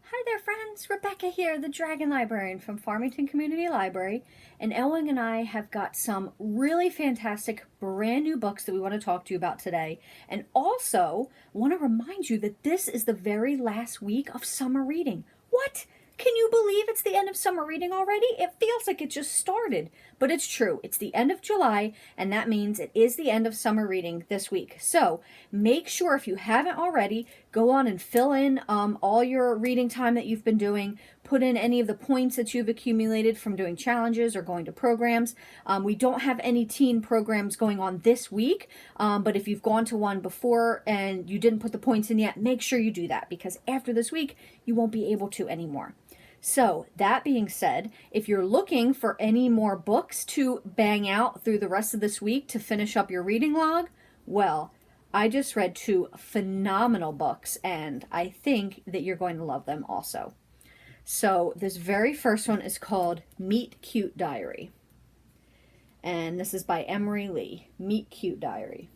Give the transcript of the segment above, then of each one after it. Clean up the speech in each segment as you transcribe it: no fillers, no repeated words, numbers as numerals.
Hi there, friends. Rebecca here, the Dragon Librarian from Farmington Community Library. And Elwing and I have got some really fantastic brand new books that we want to talk to you about today. And also want to remind you that this is the very last week of summer reading. What? Can you believe it's the end of summer reading already? It feels like it just started. But it's true. It's the end of July, and that means it is the end of summer reading this week. So make sure, if you haven't already, go on and fill in all your reading time that you've been doing. Put in any of the points that you've accumulated from doing challenges or going to programs. We don't have any teen programs going on this week, but if you've gone to one before and you didn't put the points in yet, make sure you do that, because after this week, you won't be able to anymore. So, that being said, if you're looking for any more books to bang out through the rest of this week to finish up your reading log, well, I just read two phenomenal books, and I think that you're going to love them also. So, this very first one is called Meet Cute Diary. And this is by Emery Lee, Meet Cute Diary.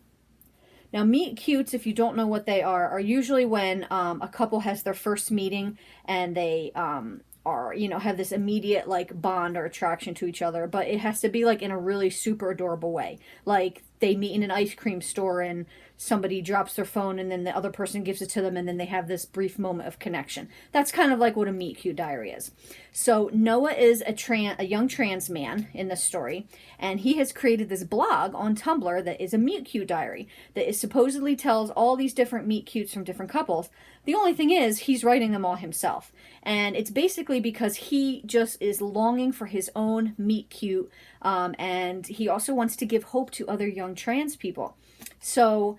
Now, meet cutes, if you don't know what they are usually when a couple has their first meeting and they have this immediate bond or attraction to each other, but it has to be in a really super adorable way. Like they meet in an ice cream store and somebody drops their phone and then the other person gives it to them and then they have this brief moment of connection. That's kind of like what a meet cute diary is. So Noah is a young trans man in this story, and he has created this blog on Tumblr that is a meet cute diary that is supposedly tells all these different meet cutes from different couples. The only thing is he's writing them all himself, and it's basically because he just is longing for his own meet cute, and he also wants to give hope to other young trans people. So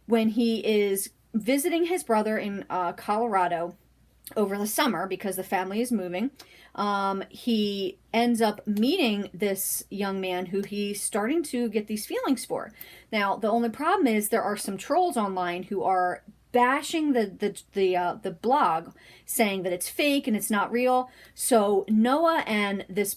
when he is visiting his brother in Colorado over the summer, because the family is moving, he ends up meeting this young man who he's starting to get these feelings for. Now, the only problem is there are some trolls online who are bashing the blog, saying that it's fake and it's not real. So Noah and this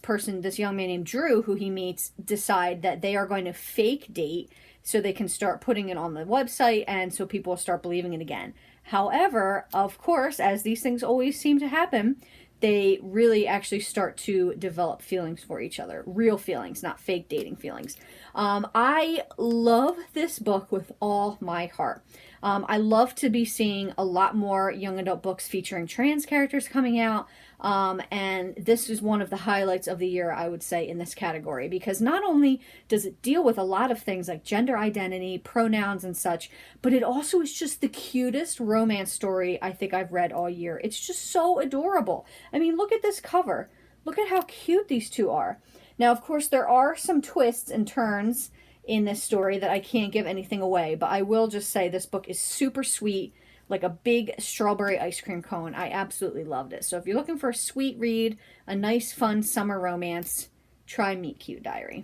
young man named Drew, who he meets, decide that they are going to fake date so they can start putting it on the website, and so people will start believing it again. However, of course, as these things always seem to happen, they really actually start to develop feelings for each other. Real feelings, not fake dating feelings. I love this book with all my heart. I love to be seeing a lot more young adult books featuring trans characters coming out. And this is one of the highlights of the year, I would say, in this category, because not only does it deal with a lot of things like gender identity, pronouns, and such, but it also is just the cutest romance story I think I've read all year. It's just so adorable. I mean, look at this cover. Look at how cute these two are. Now, of course, there are some twists and turns in this story that I can't give anything away, but I will just say this book is super sweet, like a big strawberry ice cream cone. I absolutely loved it. So if you're looking for a sweet read, a nice, fun summer romance, try Meet Cute Diary.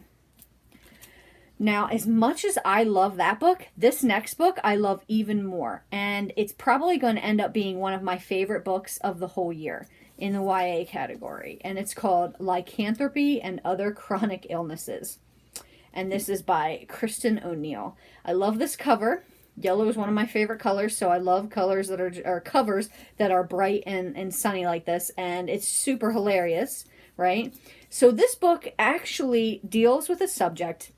Now, as much as I love that book, this next book I love even more. And it's probably going to end up being one of my favorite books of the whole year in the YA category. And it's called Lycanthropy and Other Chronic Illnesses. And this is by Kristen O'Neill. I love this cover. Yellow is one of my favorite colors, so I love colors that are covers that are bright and sunny like this, and it's super hilarious, right? So this book actually deals with a subject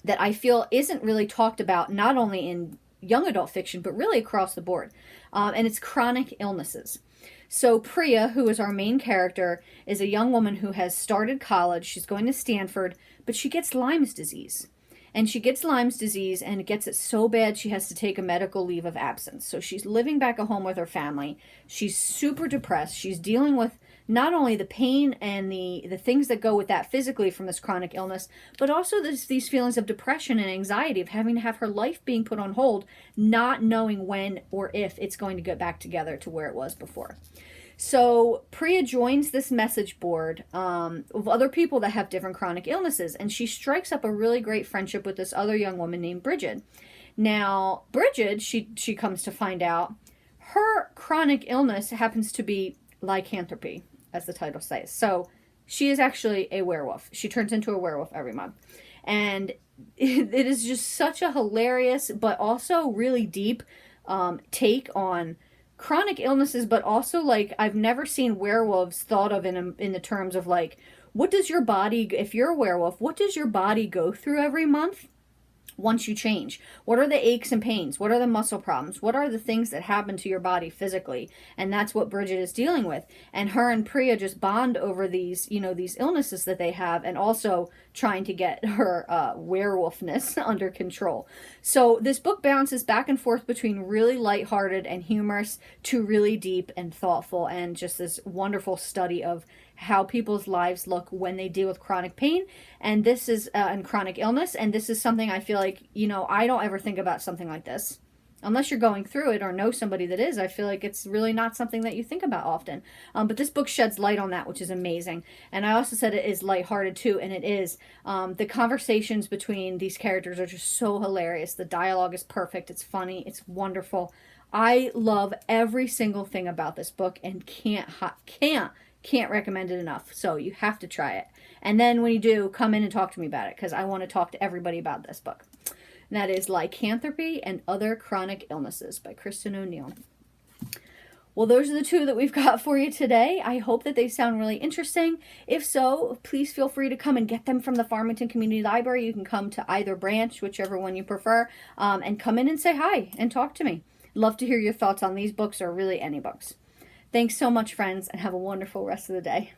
that I feel isn't really talked about, not only in young adult fiction, but really across the board, and it's chronic illnesses. So Priya, who is our main character, is a young woman who has started college. She's going to Stanford, but she gets Lyme's disease. And she gets Lyme's disease, and it gets it so bad she has to take a medical leave of absence. So she's living back at home with her family. She's super depressed. She's dealing with not only the pain and the things that go with that physically from this chronic illness, but also these feelings of depression and anxiety of having to have her life being put on hold, not knowing when or if it's going to get back together to where it was before. So Priya joins this message board of other people that have different chronic illnesses, and she strikes up a really great friendship with this other young woman named Bridget. Now, Bridget, she comes to find out, her chronic illness happens to be lycanthropy, as the title says. So she is actually a werewolf. She turns into a werewolf every month. And it is just such a hilarious but also really deep take on chronic illnesses, but also like I've never seen werewolves thought of in the terms of like, what does your body, if you're a werewolf, what does your body go through every month once you change? What are the aches and pains? What are the muscle problems? What are the things that happen to your body physically? And that's what Bridget is dealing with. And her and Priya just bond over these, you know, these illnesses that they have, and also trying to get her werewolfness under control. So this book bounces back and forth between really lighthearted and humorous to really deep and thoughtful, and just this wonderful study of how people's lives look when they deal with chronic pain, and this is and chronic illness. And this is something I feel like, you know, I don't ever think about something like this unless you're going through it or know somebody that is. I feel like it's really not something that you think about often. But this book sheds light on that, which is amazing. And I also said it is lighthearted too, and it is. The conversations between these characters are just so hilarious. The dialogue is perfect. It's funny. It's wonderful. I love every single thing about this book, and can't recommend it enough. So you have to try it. And then when you do, come in and talk to me about it, because I want to talk to everybody about this book. And that is Lycanthropy and Other Chronic Illnesses by Kristen O'Neill. Well, those are the two that we've got for you today. I hope that they sound really interesting. If so, please feel free to come and get them from the Farmington Community Library. You can come to either branch, whichever one you prefer, and come in and say hi and talk to me. Love to hear your thoughts on these books, or really any books. Thanks so much, friends, and have a wonderful rest of the day.